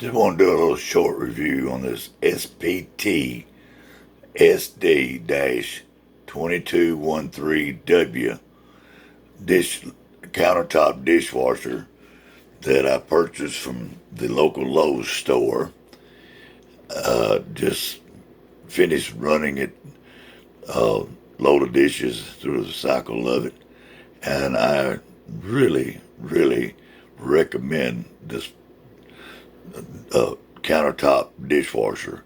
Just want to do a little short review on this SPT SD-2213W dish countertop dishwasher that I purchased from the local Lowe's store. Just finished running it, load of dishes through the cycle of it, and I really recommend this countertop dishwasher.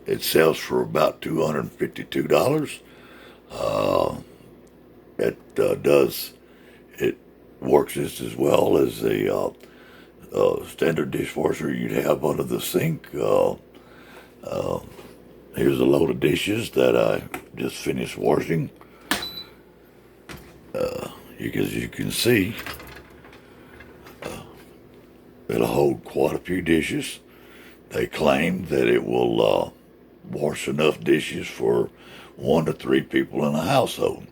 It sells for about $252. It works just as well as a standard dishwasher you'd have under the sink. Here's a load of dishes that I just finished washing. As you can see, it'll hold quite a few dishes. They claim that it will wash enough dishes for 1 to 3 people in a household.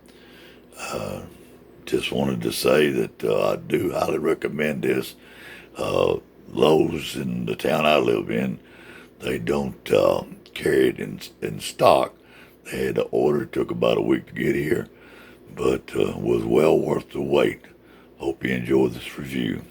Just wanted to say that I do highly recommend this. Lowe's in the town I live in, they don't carry it in stock. They had to order. It took about a week to get here, but was well worth the wait. Hope you enjoyed this review.